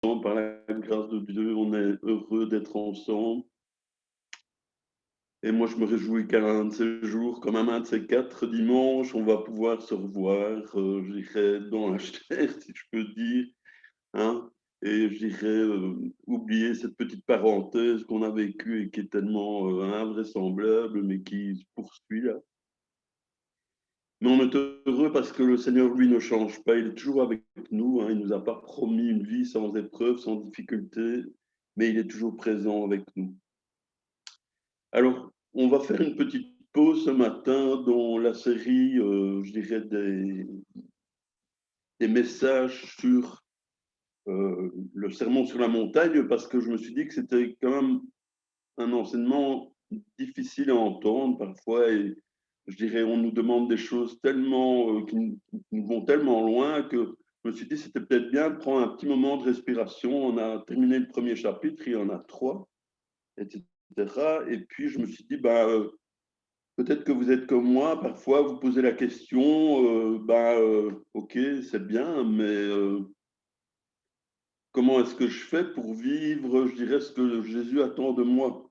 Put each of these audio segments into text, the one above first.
par la grâce de Dieu, on est heureux d'être ensemble. Et moi, je me réjouis qu'un de ces jours, comme un de ces 4 dimanches, on va pouvoir se revoir, je dirais, dans la chair, si je peux dire, hein. Et je dirais, oublier cette petite parenthèse qu'on a vécue et qui est tellement invraisemblable, mais qui se poursuit là. Mais on est heureux parce que le Seigneur, lui, ne change pas. Il est toujours avec nous, hein. Il ne nous a pas promis une vie sans épreuve, sans difficulté, mais il est toujours présent avec nous. Alors, on va faire une petite pause ce matin dans la série, je dirais, des messages sur le sermon sur la montagne, parce que je me suis dit que c'était quand même un enseignement difficile à entendre parfois, et je dirais, on nous demande des choses tellement, qui nous vont tellement loin que je me suis dit, c'était peut-être bien de prendre un petit moment de respiration. On a terminé le premier chapitre, il y en a 3, etc. Et puis, je me suis dit, peut-être que vous êtes comme moi, parfois vous posez la question, ok, c'est bien, mais comment est-ce que je fais pour vivre, je dirais, ce que Jésus attend de moi?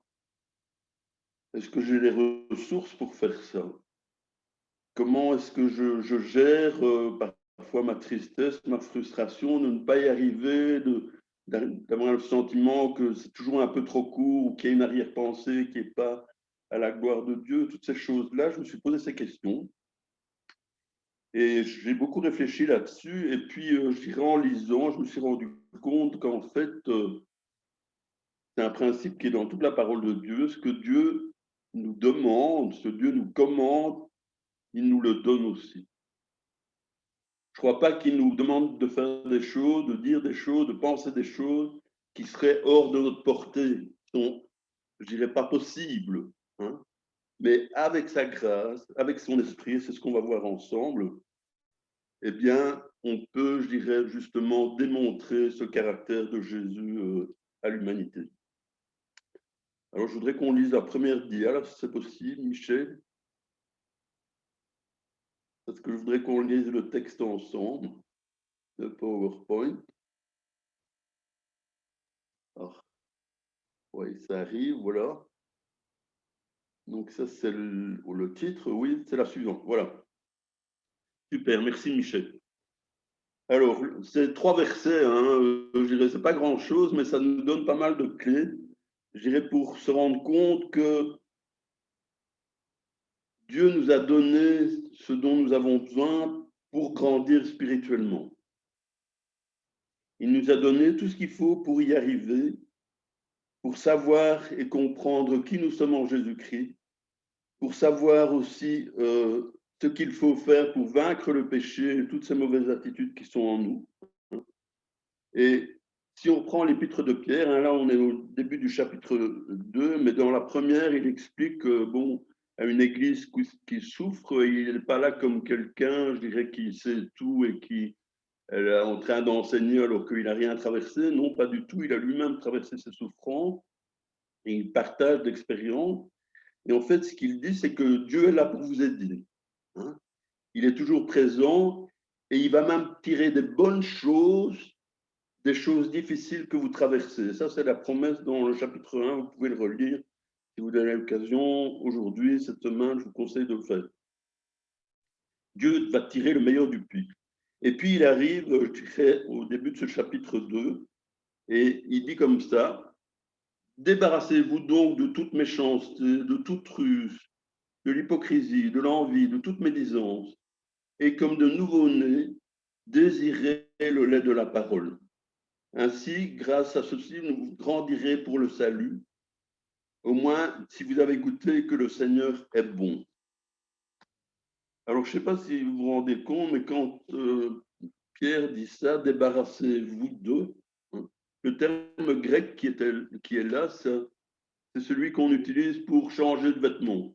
Est-ce que j'ai les ressources pour faire ça? Comment est-ce que je gère parfois ma tristesse, ma frustration de ne pas y arriver, d'avoir le sentiment que c'est toujours un peu trop court, ou qu'il y a une arrière-pensée qui n'est pas à la gloire de Dieu? Toutes ces choses-là, je me suis posé ces questions. Et j'ai beaucoup réfléchi là-dessus. Et puis, je dirais, en lisant, je me suis rendu compte qu'en fait, c'est un principe qui est dans toute la parole de Dieu. Ce que Dieu nous demande, ce que Dieu nous commande, il nous le donne aussi. Je ne crois pas qu'il nous demande de faire des choses, de dire des choses, de penser des choses qui seraient hors de notre portée, qui sont, je dirais, pas possibles, hein. Mais avec sa grâce, avec son esprit, c'est ce qu'on va voir ensemble, eh bien, on peut, je dirais, justement démontrer ce caractère de Jésus à l'humanité. Alors, je voudrais qu'on lise la première dia, là, si c'est possible, Michel, parce que je voudrais qu'on lise le texte ensemble, le PowerPoint. Alors, oui, ça arrive, voilà. Donc, ça, c'est le titre, oui, c'est la suivante, voilà. Super, merci Michel. Alors, c'est 3 versets, hein, je dirais, c'est pas grand-chose, mais ça nous donne pas mal de clés, je dirais, pour se rendre compte que Dieu nous a donné ce dont nous avons besoin pour grandir spirituellement. Il nous a donné tout ce qu'il faut pour y arriver, pour savoir et comprendre qui nous sommes en Jésus-Christ, pour savoir aussi ce qu'il faut faire pour vaincre le péché et toutes ces mauvaises attitudes qui sont en nous. Et si on prend l'épître de Pierre, hein, là on est au début du chapitre 2, mais dans la première, il explique bon, à une église qui souffre, il n'est pas là comme quelqu'un, je dirais, qui sait tout et qui est en train d'enseigner alors qu'il n'a rien traversé. Non, pas du tout, il a lui-même traversé ses souffrances et il partage d'expérience. Et en fait, ce qu'il dit, c'est que Dieu est là pour vous aider, hein. Il est toujours présent et il va même tirer des bonnes choses des choses difficiles que vous traversez. Ça, c'est la promesse dans le chapitre 1. Vous pouvez le relire si vous avez l'occasion. Aujourd'hui, cette semaine, je vous conseille de le faire. Dieu va tirer le meilleur du puits. Et puis, il arrive, je dirais, au début de ce chapitre 2, et il dit comme ça, débarrassez-vous donc de toute méchanceté, de toute ruse, de l'hypocrisie, de l'envie, de toute médisance, et comme de nouveau-nés, désirez le lait de la parole. Ainsi, grâce à ceci, vous grandirez pour le salut, au moins si vous avez goûté que le Seigneur est bon. Alors, je ne sais pas si vous vous rendez compte, mais quand Pierre dit ça, débarrassez-vous d'eux, hein, le terme grec qui est là, c'est celui qu'on utilise pour changer de vêtements.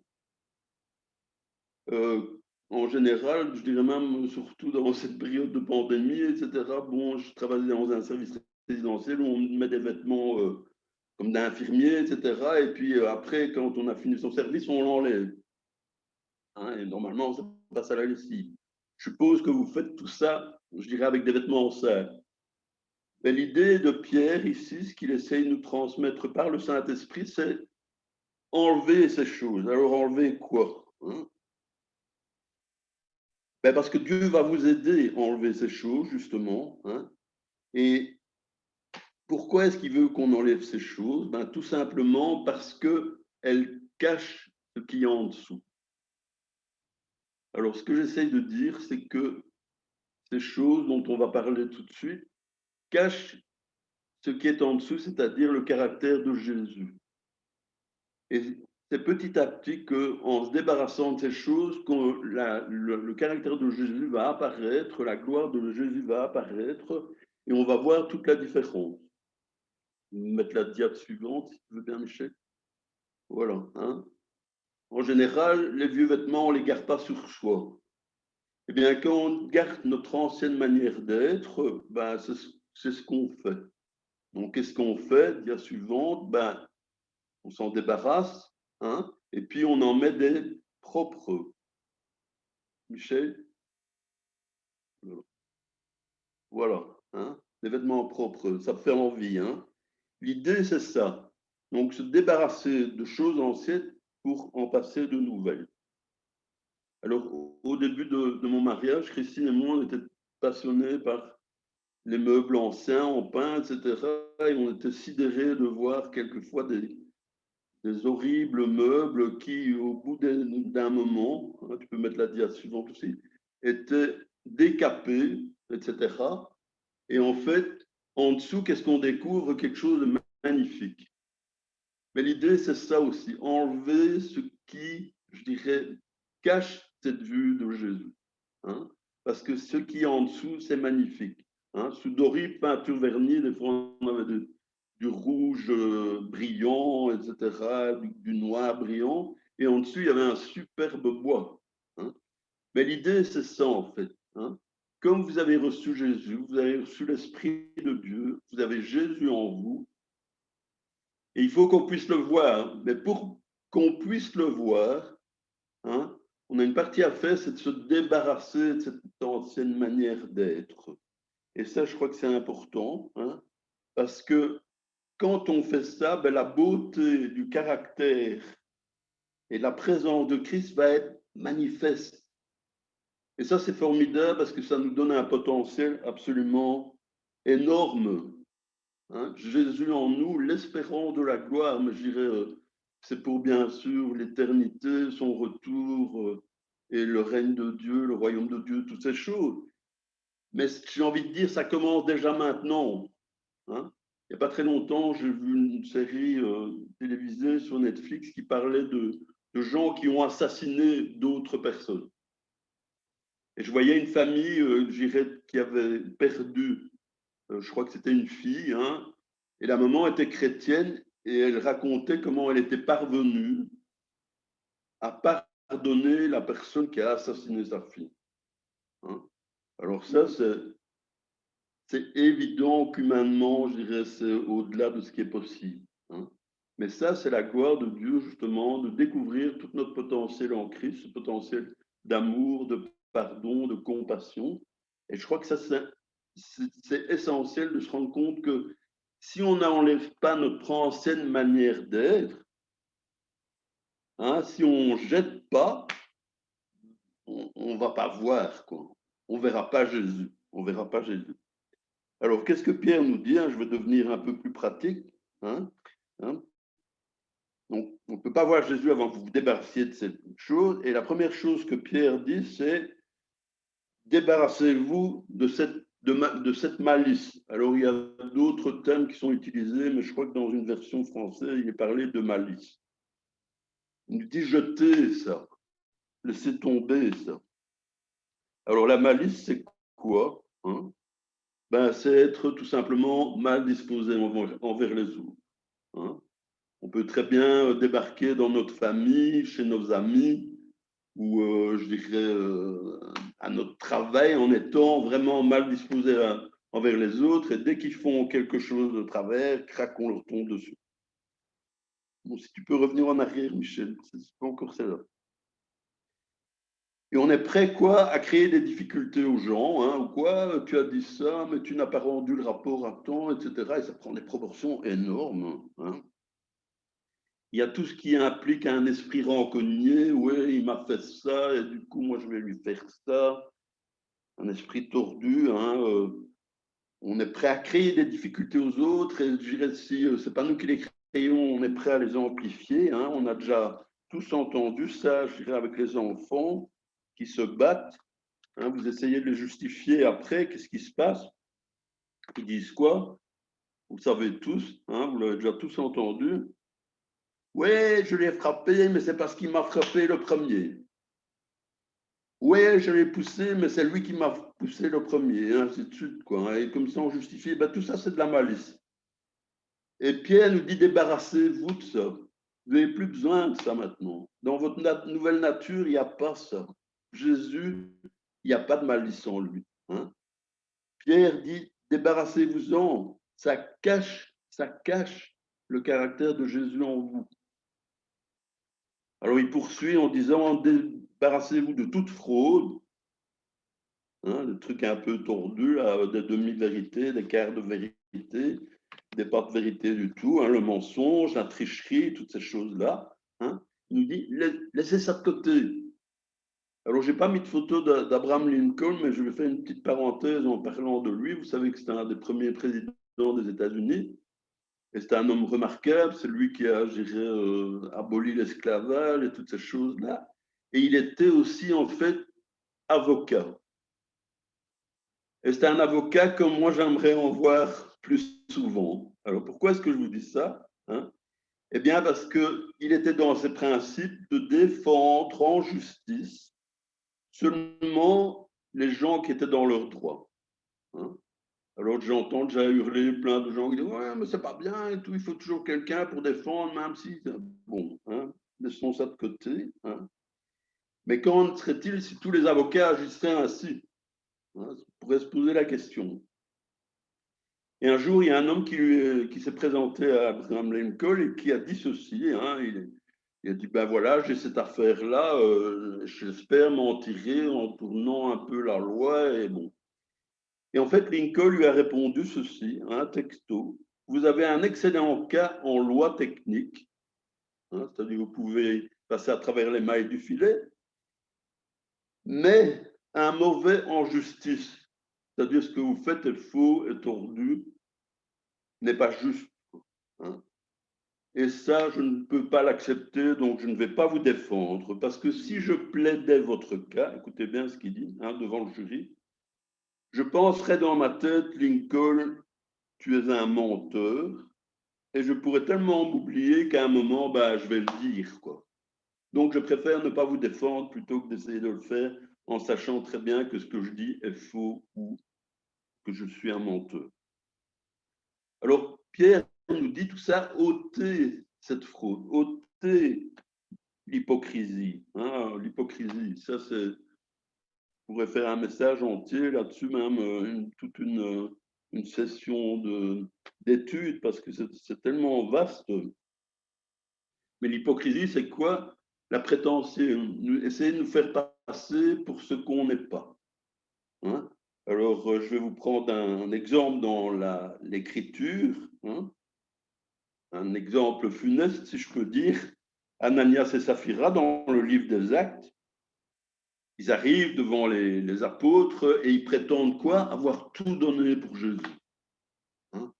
En général, je dirais même, surtout dans cette période de pandémie, etc., bon, je travaillais dans un service résidentiel où on met des vêtements comme d'infirmier, etc. Et puis après, quand on a fini son service, on l'enlève, hein, et normalement, ça passe à la lessive. Je suppose que vous faites tout ça, je dirais, avec des vêtements en serre. Mais l'idée de Pierre ici, ce qu'il essaye de nous transmettre par le Saint-Esprit, c'est enlever ces choses. Alors enlever quoi, hein? Ben parce que Dieu va vous aider à enlever ces choses, justement, hein. Et pourquoi est-ce qu'il veut qu'on enlève ces choses? Ben, tout simplement parce qu'elles cachent ce qu'il y a en dessous. Alors, ce que j'essaye de dire, c'est que ces choses dont on va parler tout de suite cachent ce qui est en dessous, c'est-à-dire le caractère de Jésus. Et c'est petit à petit qu'en se débarrassant de ces choses, que le caractère de Jésus va apparaître, la gloire de Jésus va apparaître, et on va voir toute la différence. Mettre la diapo suivante, si tu veux bien, Michel. Voilà. Hein. En général, les vieux vêtements, on ne les garde pas sur soi. Eh bien, quand on garde notre ancienne manière d'être, ben, c'est ce qu'on fait. Donc, qu'est-ce qu'on fait? Dia suivante, ben, on s'en débarrasse, hein, et puis on en met des propres. Michel? Voilà, hein, des vêtements propres, ça fait envie. Hein. L'idée, c'est ça. Donc, se débarrasser de choses anciennes pour en passer de nouvelles. Alors, au début de mon mariage, Christine et moi, on était passionnés par les meubles anciens, en pain, etc. Et on était sidérés de voir quelquefois des horribles meubles qui, au bout d'un moment, hein, tu peux mettre la dia suivante aussi, étaient décapés, etc. Et en fait, en dessous, qu'est-ce qu'on découvre? Quelque chose de magnifique. Mais l'idée, c'est ça aussi, enlever ce qui, je dirais, cache cette vue de Jésus. Hein? Parce que ce qui est en dessous, c'est magnifique. Hein? Sous d'horribles peintures vernies, des fois, on avait du rouge brillant, etc., du noir brillant, et en dessous, il y avait un superbe bois. Hein? Mais l'idée, c'est ça, en fait. Hein? Comme vous avez reçu Jésus, vous avez reçu l'Esprit de Dieu, vous avez Jésus en vous, et il faut qu'on puisse le voir. Mais pour qu'on puisse le voir, hein, on a une partie à faire, c'est de se débarrasser de cette ancienne manière d'être. Et ça, je crois que c'est important, hein, parce que quand on fait ça, ben, la beauté du caractère et la présence de Christ va être manifeste. Et ça, c'est formidable parce que ça nous donne un potentiel absolument énorme. Hein. Jésus en nous, l'espérance de la gloire, mais je dirais, c'est pour bien sûr l'éternité, son retour et le règne de Dieu, le royaume de Dieu, toutes ces choses. Mais j'ai envie de dire, ça commence déjà maintenant. Hein. Il n'y a pas très longtemps, j'ai vu une série télévisée sur Netflix qui parlait de gens qui ont assassiné d'autres personnes. Et je voyais une famille, je dirais, qui avait perdu, je crois que c'était une fille, hein, et la maman était chrétienne et elle racontait comment elle était parvenue à pardonner la personne qui a assassiné sa fille. Hein. Alors ça, c'est évident qu'humainement, je dirais, c'est au-delà de ce qui est possible. Hein. Mais ça, c'est la gloire de Dieu, justement, de découvrir tout notre potentiel en Christ, ce potentiel d'amour, de pardon, de compassion. Et je crois que ça, c'est essentiel de se rendre compte que si on n'enlève pas notre ancienne manière d'être, hein, si on ne jette pas, on ne va pas voir, quoi. On ne verra pas Jésus. On verra pas Jésus. Alors, qu'est-ce que Pierre nous dit? Hein? Je vais devenir un peu plus pratique. Hein? Hein? Donc, on ne peut pas voir Jésus avant que vous vous débarrassiez de cette chose. Et la première chose que Pierre dit, c'est débarrassez-vous de cette malice. Alors, il y a d'autres termes qui sont utilisés, mais je crois que dans une version française, il est parlé de malice. Il nous dit jetez ça, laissez tomber ça. Alors, la malice, c'est quoi? Hein? Ben, c'est être tout simplement mal disposé envers les autres. Hein? On peut très bien débarquer dans notre famille, chez nos amis, ou je dirais à notre travail en étant vraiment mal disposé envers les autres. Et dès qu'ils font quelque chose de travers, crac, on leur tombe dessus. Bon, si tu peux revenir en arrière, Michel, c'est pas encore celle-là. Et on est prêt, quoi, à créer des difficultés aux gens, hein, ou quoi, tu as dit ça, mais tu n'as pas rendu le rapport à temps, etc. Et ça prend des proportions énormes. Hein. Il y a tout ce qui implique un esprit rancunier, ouais, il m'a fait ça, et du coup, moi, je vais lui faire ça. Un esprit tordu, hein, on est prêt à créer des difficultés aux autres, et je dirais, si ce n'est pas nous qui les créons, on est prêt à les amplifier. Hein. On a déjà tous entendu ça, je dirais, avec les enfants qui se battent. Hein. Vous essayez de les justifier après, qu'est-ce qui se passe? Ils disent quoi? Vous savez tous, hein, vous l'avez déjà tous entendu. Ouais, je l'ai frappé, mais c'est parce qu'il m'a frappé le premier. Ouais, je l'ai poussé, mais c'est lui qui m'a poussé le premier, et ainsi de suite, quoi. Et comme ça, on justifie. Ben, tout ça, c'est de la malice. Et Pierre nous dit, débarrassez-vous de ça. Vous n'avez plus besoin de ça maintenant. Dans votre nouvelle nature, il n'y a pas ça. Jésus, il n'y a pas de malice en lui. Hein. Pierre dit, débarrassez-vous-en. Ça cache le caractère de Jésus en vous. Alors il poursuit en disant, débarrassez-vous de toute fraude, hein, le truc un peu tordu, là, des demi-vérités, des quarts de vérité, des pas de vérité du tout, hein, le mensonge, la tricherie, toutes ces choses-là. Hein. Il nous dit, laissez ça de côté. Alors, je n'ai pas mis de photo d'Abraham Lincoln, mais je vais faire une petite parenthèse en parlant de lui. Vous savez que c'est un des premiers présidents des États-Unis. Et c'est un homme remarquable, c'est lui qui a, je dirais, aboli l'esclavage et toutes ces choses-là. Et il était aussi, en fait, avocat. Et c'est un avocat comme moi, j'aimerais en voir plus souvent. Alors, pourquoi est-ce que je vous dis ça? Hein? Eh bien, parce qu'il était dans ses principes de défendre en justice seulement les gens qui étaient dans leurs droits. Hein? Alors, j'entends déjà hurler plein de gens qui disent « Ouais, mais c'est pas bien et tout, il faut toujours quelqu'un pour défendre, même si… » Bon, hein, laissons ça de côté. Hein. Mais qu'en serait-il si tous les avocats agissaient ainsi? Hein, on pourrait se poser la question. Et un jour, il y a un homme qui s'est présenté à Abraham Lincoln et qui a dit ceci. Hein, il a dit, ben voilà, j'ai cette affaire-là, j'espère m'en tirer en tournant un peu la loi. Et bon. Et en fait, Lincoln lui a répondu ceci, un texto. Vous avez un excellent cas en loi technique, hein, c'est-à-dire vous pouvez passer à travers les mailles du filet, mais un mauvais en justice, c'est-à-dire ce que vous faites est faux, est tordu, n'est pas juste. Hein. Et ça, je ne peux pas l'accepter, donc je ne vais pas vous défendre, parce que si je plaidais votre cas, écoutez bien ce qu'il dit hein, devant le jury, je penserais dans ma tête, Lincoln, tu es un menteur, et je pourrais tellement m'oublier qu'à un moment, bah, je vais le dire, quoi. Donc, je préfère ne pas vous défendre plutôt que d'essayer de le faire en sachant très bien que ce que je dis est faux ou que je suis un menteur. Alors, Pierre nous dit tout ça, ôtez cette fraude, ôtez l'hypocrisie. Hein, l'hypocrisie, ça, c'est… On pourrait faire un message entier là-dessus, même toute une session d'études, parce que c'est tellement vaste. Mais l'hypocrisie, c'est quoi? La prétention, essayer de nous faire passer pour ce qu'on n'est pas. Hein? Alors, je vais vous prendre un exemple dans l'écriture, hein? Un exemple funeste, si je peux dire. Ananias et Saphira, dans le livre des Actes, ils arrivent devant les apôtres et ils prétendent quoi? Avoir tout donné pour Jésus. Hein?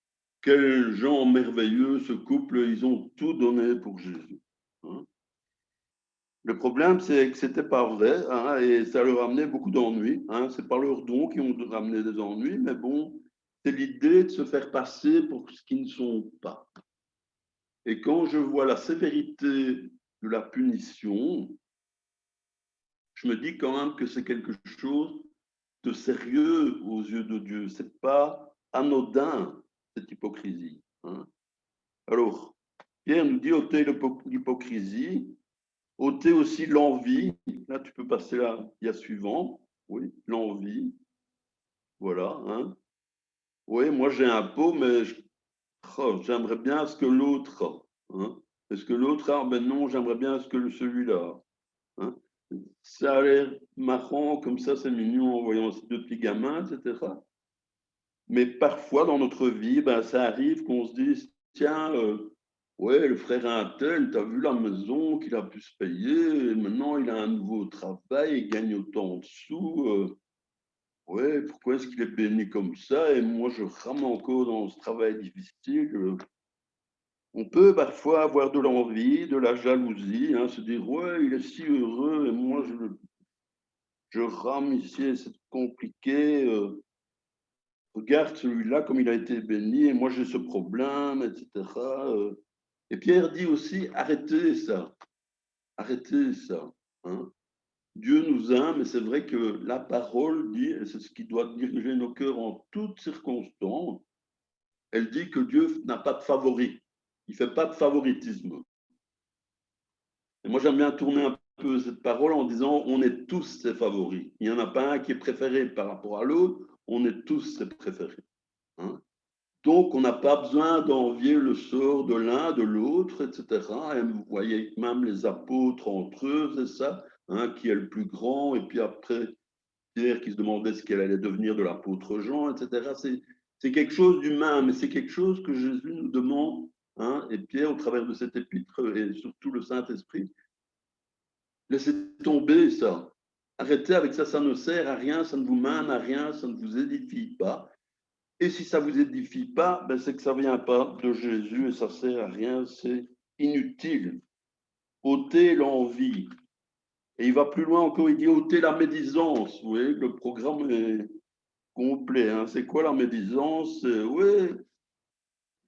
Quels gens merveilleux, ce couple, ils ont tout donné pour Jésus. Hein? Le problème, c'est que ce n'était pas vrai hein, et ça leur amenait beaucoup d'ennuis. Hein. Ce n'est pas leurs dons qui ont ramené des ennuis, mais bon, c'est l'idée de se faire passer pour ce qu'ils ne sont pas. Et quand je vois la sévérité de la punition, je me dis quand même que c'est quelque chose de sérieux aux yeux de Dieu. Ce n'est pas anodin, cette hypocrisie. Hein. Alors, Pierre nous dit ôtez l'hypocrisie, ôtez aussi l'envie. Là, tu peux passer là, il y a suivant. Oui, l'envie. Voilà. Hein. Oui, moi j'ai un pot, mais j'aimerais bien ce que l'autre a. Hein. Est-ce que l'autre a? Ben non, j'aimerais bien ce que celui-là. Hein. Ça a l'air marrant, comme ça, c'est mignon en voyant ces deux petits gamins, etc. Mais parfois, dans notre vie, ben, ça arrive qu'on se dise, tiens, ouais, le frère un tel, tu as vu la maison qu'il a pu se payer, et maintenant il a un nouveau travail, il gagne autant de sous. Ouais, pourquoi est-ce qu'il est béni comme ça? Et moi, je rame encore dans ce travail difficile. On peut parfois avoir de l'envie, de la jalousie, hein, se dire, ouais, il est si heureux, et moi, je rame ici, et c'est compliqué. Regarde celui-là comme il a été béni, et moi j'ai ce problème, etc. Et Pierre dit aussi, arrêtez ça, arrêtez ça. Hein. Dieu nous aime, et c'est vrai que la parole dit, et c'est ce qui doit diriger nos cœurs en toutes circonstances, elle dit que Dieu n'a pas de favori, il ne fait pas de favoritisme. Et moi j'aime bien tourner un peu cette parole en disant, on est tous ses favoris. Il n'y en a pas un qui est préféré par rapport à l'autre, on est tous ses préférés. Hein. Donc, on n'a pas besoin d'envier le sort de l'un, de l'autre, etc. Et vous voyez même les apôtres entre eux, c'est ça, hein, qui est le plus grand, et puis après, Pierre qui se demandait ce qu'elle allait devenir de l'apôtre Jean, etc. C'est quelque chose d'humain, mais c'est quelque chose que Jésus nous demande, hein, et Pierre, au travers de cet épître, et surtout le Saint-Esprit, laissez tomber ça. Arrêtez avec ça, ça ne sert à rien, ça ne vous mène à rien, ça ne vous édifie pas. Et si ça ne vous édifie pas, ben c'est que ça ne vient pas de Jésus et ça ne sert à rien, c'est inutile. Ôtez l'envie. Et il va plus loin encore, il dit ôtez la médisance. Vous voyez, le programme est complet. Hein. C'est quoi la médisance? Oui,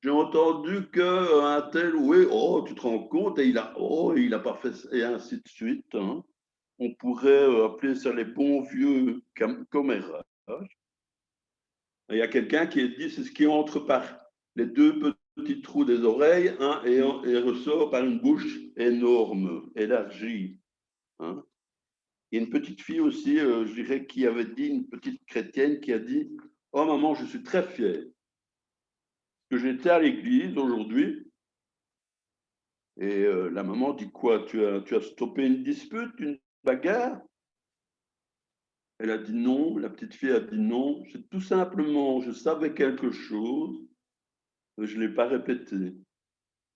j'ai entendu qu'un tel, oui, oh, tu te rends compte, et il a pas fait, et ainsi de suite. Hein. On pourrait appeler ça les bons vieux commérages. Il y a quelqu'un qui dit c'est ce qui entre par les deux petits trous des oreilles hein, et ressort par une bouche énorme, élargie. Hein. Il y a une petite fille aussi, je dirais, qui avait dit, une petite chrétienne qui a dit oh maman, je suis très fière que j'étais à l'église aujourd'hui. Et la maman dit quoi tu as stoppé une dispute, une bagarre? Elle a dit non, la petite fille a dit non, c'est tout simplement, je savais quelque chose, mais je ne l'ai pas répété.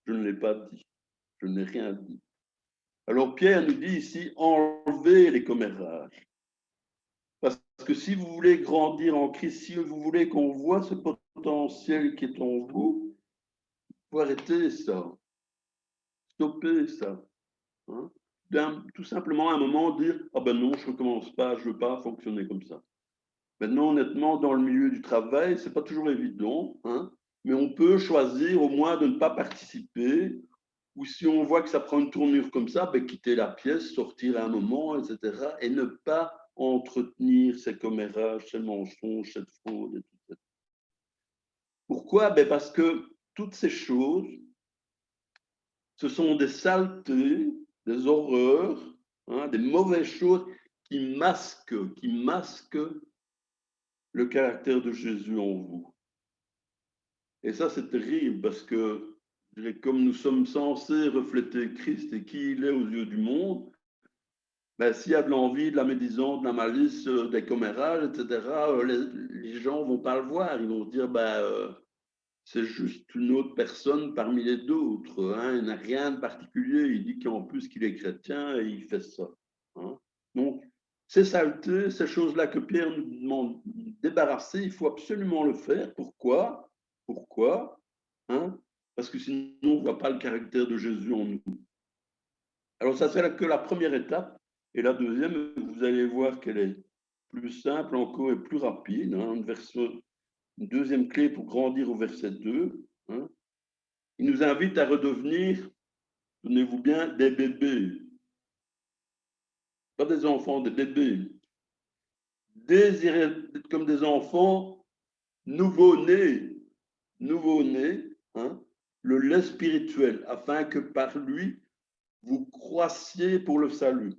Je ne l'ai pas dit. Je n'ai rien dit. Alors Pierre nous dit ici, enlevez les commérages. Parce que si vous voulez grandir en Christ, si vous voulez qu'on voit ce potentiel qui est en vous, il faut arrêter ça. Stopper ça. Hein. Tout simplement à un moment dire, ah ben non, je ne recommence pas, je ne veux pas fonctionner comme ça. Maintenant, honnêtement, dans le milieu du travail, ce n'est pas toujours évident, hein, mais on peut choisir au moins de ne pas participer. Ou si on voit que ça prend une tournure comme ça, ben, quitter la pièce, sortir à un moment, etc. Et ne pas entretenir ces commérages, ces mensonges, cette fraude et tout ça. Pourquoi? Ben parce que toutes ces choses, ce sont des saletés, des horreurs, hein, des mauvaises choses qui masquent le caractère de Jésus en vous. Et ça, c'est terrible parce que, comme nous sommes censés refléter Christ et qui il est aux yeux du monde, ben, s'il y a de l'envie, de la médisance, de la malice, des commérages, etc., les gens ne vont pas le voir. Ils vont se dire, ben, c'est juste une autre personne parmi les d'autres. Hein, il n'a rien de particulier. Il dit qu'en plus qu'il est chrétien et il fait ça. Hein. Donc, ces saletés, ces choses-là que Pierre nous demande de débarrasser, il faut absolument le faire. Pourquoi? Pourquoi? Hein? Parce que sinon, on ne voit pas le caractère de Jésus en nous. Alors, ça, c'est que la première étape. Et la deuxième, vous allez voir qu'elle est plus simple encore et plus rapide. Hein, une deuxième clé pour grandir au verset 2. Hein. Il nous invite à redevenir, tenez-vous bien, des bébés. Pas des enfants, des bébés. Désirer être comme des enfants nouveau-nés. Nouveau-nés, hein, le lait spirituel, afin que par lui, vous croissiez pour le salut.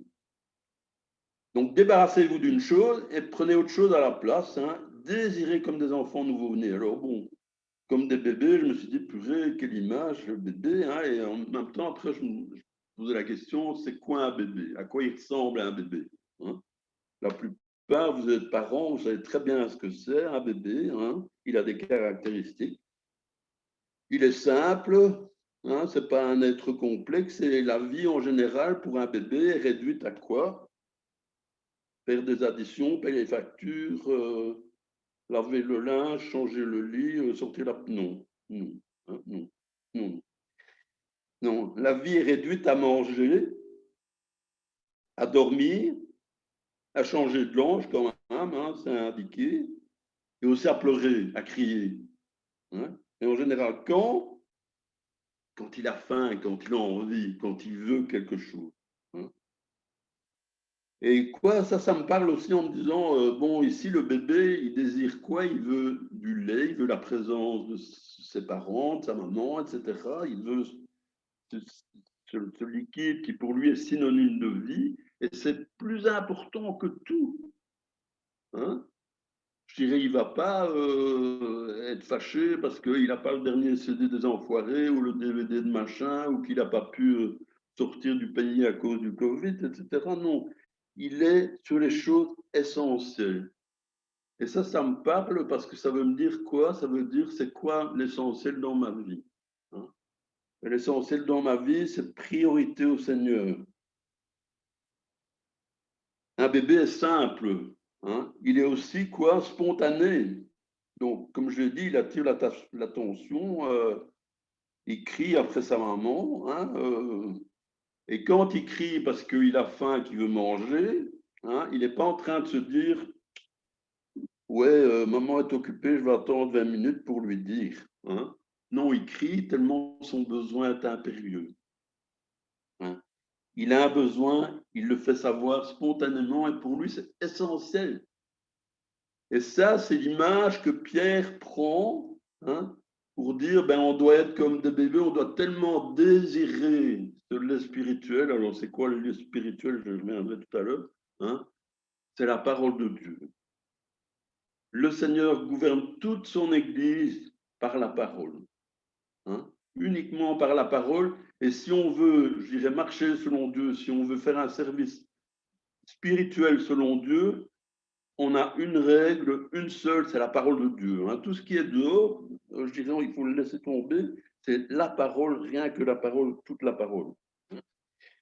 Donc, débarrassez-vous d'une chose et prenez autre chose à la place. Hein. Désirez comme des enfants nouveau-nés. Alors, bon, comme des bébés, je me suis dit, purée, quelle image, le bébé. Hein, et en même temps, après, poser la question, c'est quoi un bébé? À quoi il ressemble un bébé? Hein? La plupart, vous êtes parents, vous savez très bien ce que c'est un bébé. Hein? Il a des caractéristiques. Il est simple, hein? Ce n'est pas un être complexe. Et la vie en général pour un bébé est réduite à quoi? Faire des additions, payer les factures, laver le linge, changer le lit, sortir la... Non, non, hein, non, non, non. La vie est réduite à manger, à dormir, à changer de langue quand même, hein, c'est indiqué, et aussi à pleurer, à crier. Hein. Et en général, quand il a faim, quand il a envie, quand il veut quelque chose. Hein. Et quoi, ça me parle aussi en me disant, bon, ici, le bébé, il désire quoi? Il veut du lait, il veut la présence de ses parents, de sa maman, etc. Il veut ce liquide qui pour lui est synonyme de vie, et c'est plus important que tout. Hein. Je dirais, il ne va pas être fâché parce qu'il n'a pas le dernier CD des Enfoirés ou le DVD de machin ou qu'il n'a pas pu sortir du pays à cause du Covid, etc. Non, il est sur les choses essentielles. Et ça me parle parce que ça veut me dire quoi? Ça veut dire c'est quoi l'essentiel dans ma vie? Hein. L'essentiel dans ma vie, c'est priorité au Seigneur. Un bébé est simple. Hein. Il est aussi quoi? Spontané. Donc, comme je l'ai dit, il attire l'attention, il crie après sa maman, hein, et quand il crie parce qu'il a faim, qu'il veut manger, hein, il n'est pas en train de se dire, ouais, maman est occupée, je vais attendre 20 minutes pour lui dire. Hein. Non, il crie tellement son besoin est impérieux. Hein. Il a un besoin, il le fait savoir spontanément, et pour lui, c'est essentiel. Et ça, c'est l'image que Pierre prend, hein, pour dire, ben, on doit être comme des bébés, on doit tellement désirer ce lait spirituel. Alors, c'est quoi le lait spirituel? Je reviendrai tout à l'heure. Hein, c'est la parole de Dieu. Le Seigneur gouverne toute son Église par la parole. Hein, uniquement par la parole. Et si on veut, je dirais, marcher selon Dieu, si on veut faire un service spirituel selon Dieu, on a une règle, une seule, c'est la parole de Dieu. Hein. Tout ce qui est dehors, je dirais, il faut le laisser tomber. C'est la parole, rien que la parole, toute la parole.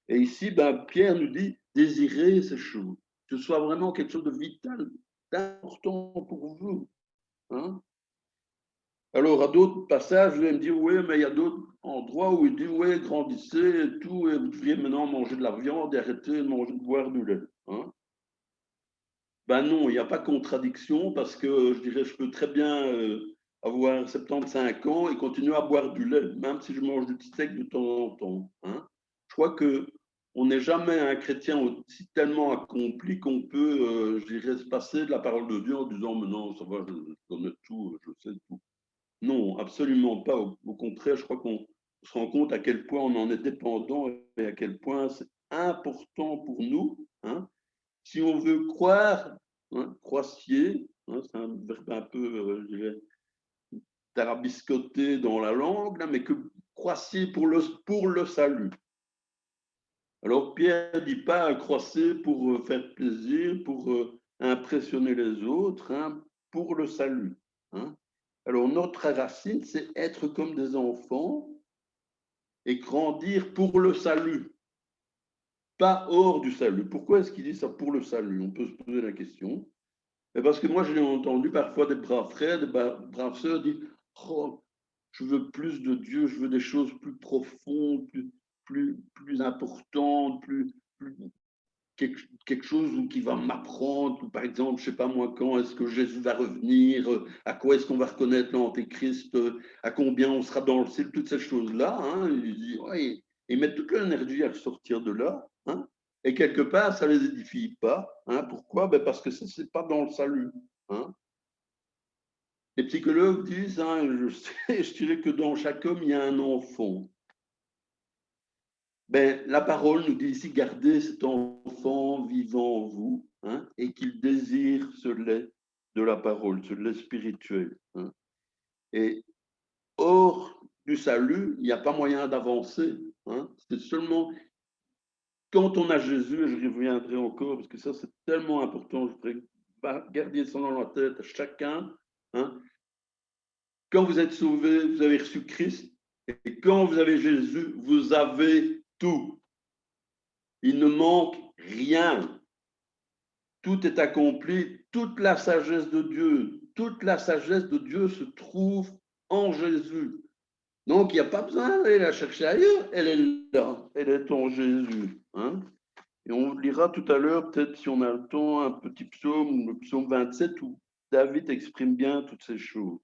Et ici, ben, Pierre nous dit, désirez ces choses, que ce soit vraiment quelque chose de vital, d'important pour vous. Hein. Alors, à d'autres passages, vous allez me dire, oui, mais il y a d'autres endroits où il dit, oui, grandissez et tout, et vous devriez maintenant manger de la viande et arrêter de manger, de boire du lait. Hein. Ben non, il n'y a pas de contradiction parce que je dirais, je peux très bien avoir 75 ans et continuer à boire du lait, même si je mange du steak de temps en temps. Hein. Je crois que on n'est jamais un chrétien aussi tellement accompli qu'on peut, je dirais, se passer de la parole de Dieu en disant, mais non, ça va, je connais tout, je sais tout. Non, absolument pas. Au contraire, je crois qu'on se rend compte à quel point on en est dépendant et à quel point c'est important pour nous. Hein. Si on veut croire, hein, croissier, hein, c'est un verbe un peu, je dirais, tarabiscoté dans la langue, là, mais que croissier pour le salut. Alors Pierre ne dit pas croissier pour faire plaisir, pour impressionner les autres, hein, pour le salut. Hein. Alors notre racine, c'est être comme des enfants et grandir pour le salut, pas hors du salut. Pourquoi est-ce qu'il dit ça pour le salut? On peut se poser la question. Mais parce que moi, j'ai entendu parfois des braves frères, des braves sœurs dire, oh, je veux plus de Dieu, je veux des choses plus profondes, plus importantes, quelque chose qui va m'apprendre. Par exemple, je ne sais pas moi, quand est-ce que Jésus va revenir, à quoi est-ce qu'on va reconnaître l'Antéchrist, à combien on sera dans le ciel, toutes ces choses-là. Hein, ils mettent toute leur énergie à sortir de là. Hein, et quelque part, ça ne les édifie pas. Hein, pourquoi? Ben parce que ça, ce n'est pas dans le salut. Hein. Les psychologues disent, hein, je dirais que dans chaque homme, il y a un enfant. Ben, la parole nous dit ici, gardez cet enfant vivant en vous, hein, et qu'il désire ce lait de la parole, ce lait spirituel. Hein. Et hors du salut, il n'y a pas moyen d'avancer. Hein. C'est seulement quand on a Jésus, et je reviendrai encore, parce que ça c'est tellement important, je voudrais garder ça dans la tête à chacun, hein. Quand vous êtes sauvé, vous avez reçu Christ, et quand vous avez Jésus, vous avez tout. Il ne manque rien. Tout est accompli, toute la sagesse de Dieu, toute la sagesse de Dieu se trouve en Jésus. Donc, il n'y a pas besoin d'aller la chercher ailleurs, elle est là, elle est en Jésus. Hein. Et on lira tout à l'heure, peut-être si on a le temps, un petit psaume, le psaume 27, où David exprime bien toutes ces choses.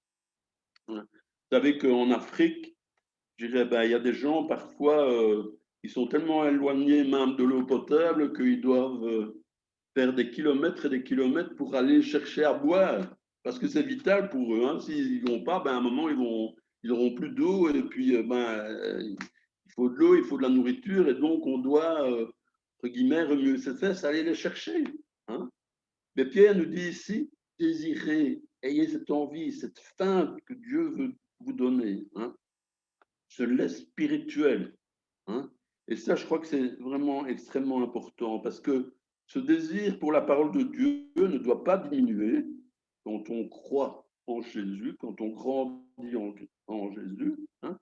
Hein. Vous savez qu'en Afrique, je dirais, ben, il y a des gens, parfois, ils sont tellement éloignés même de l'eau potable qu'ils doivent faire des kilomètres et des kilomètres pour aller chercher à boire, parce que c'est vital pour eux. Hein. S'ils n'y vont pas, ben, à un moment, ils n'auront plus d'eau, et puis il faut de l'eau, il faut de la nourriture, et donc on doit, entre guillemets, remuer ses fesses, aller les chercher. Hein. Mais Pierre nous dit ici, désirez, ayez cette envie, cette faim que Dieu veut vous donner. Hein. Ce lait spirituel. Hein. Et ça, je crois que c'est vraiment extrêmement important, parce que ce désir pour la parole de Dieu ne doit pas diminuer quand on croit en Jésus, quand on grandit en Jésus, hein,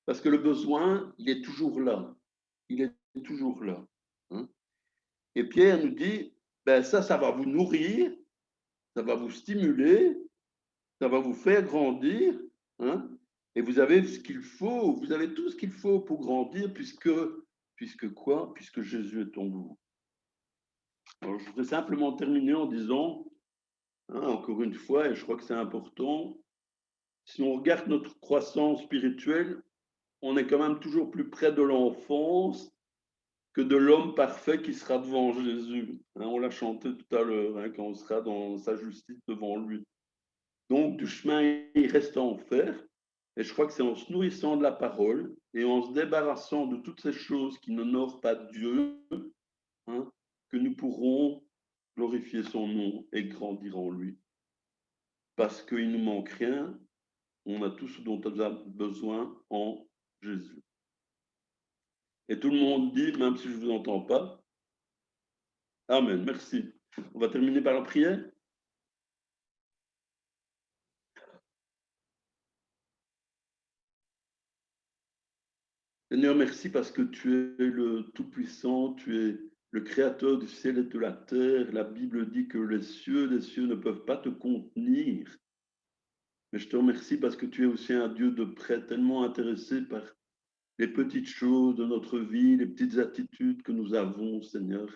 parce que le besoin, il est toujours là. Il est toujours là. Hein. Et Pierre nous dit, ben ça va vous nourrir, ça va vous stimuler, ça va vous faire grandir, hein, et vous avez ce qu'il faut, vous avez tout ce qu'il faut pour grandir, puisque quoi? Puisque Jésus est en vous. Alors, je voudrais simplement terminer en disant, hein, encore une fois, et je crois que c'est important, si on regarde notre croissance spirituelle, on est quand même toujours plus près de l'enfance que de l'homme parfait qui sera devant Jésus. Hein, on l'a chanté tout à l'heure, hein, quand on sera dans sa justice devant lui. Donc, du chemin, il reste à en faire. Et je crois que c'est en se nourrissant de la parole et en se débarrassant de toutes ces choses qui n'honorent pas Dieu, hein, que nous pourrons glorifier son nom et grandir en lui. Parce qu'il ne nous manque rien, on a tout ce dont on a besoin en Jésus. Et tout le monde dit, même si je ne vous entends pas, Amen, merci. On va terminer par la prière. Seigneur, merci parce que tu es le Tout-Puissant, tu es le Créateur du ciel et de la terre. La Bible dit que les cieux des cieux ne peuvent pas te contenir. Mais je te remercie parce que tu es aussi un Dieu de près, tellement intéressé par les petites choses de notre vie, les petites attitudes que nous avons, Seigneur.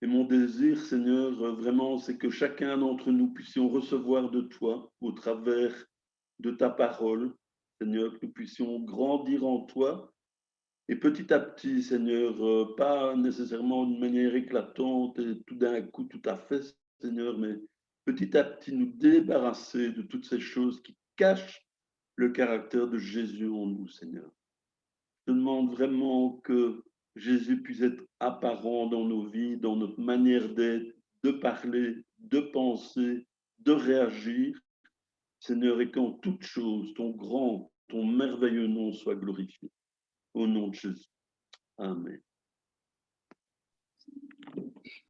Et mon désir, Seigneur, vraiment, c'est que chacun d'entre nous puissions recevoir de toi au travers de ta parole, Seigneur, que nous puissions grandir en toi. Et petit à petit, Seigneur, pas nécessairement d'une manière éclatante et tout d'un coup, tout à fait, Seigneur, mais petit à petit nous débarrasser de toutes ces choses qui cachent le caractère de Jésus en nous, Seigneur. Je demande vraiment que Jésus puisse être apparent dans nos vies, dans notre manière d'être, de parler, de penser, de réagir, Seigneur, et qu'en toute chose, ton grand, ton merveilleux nom soit glorifié. Au nom de Jésus. Amen.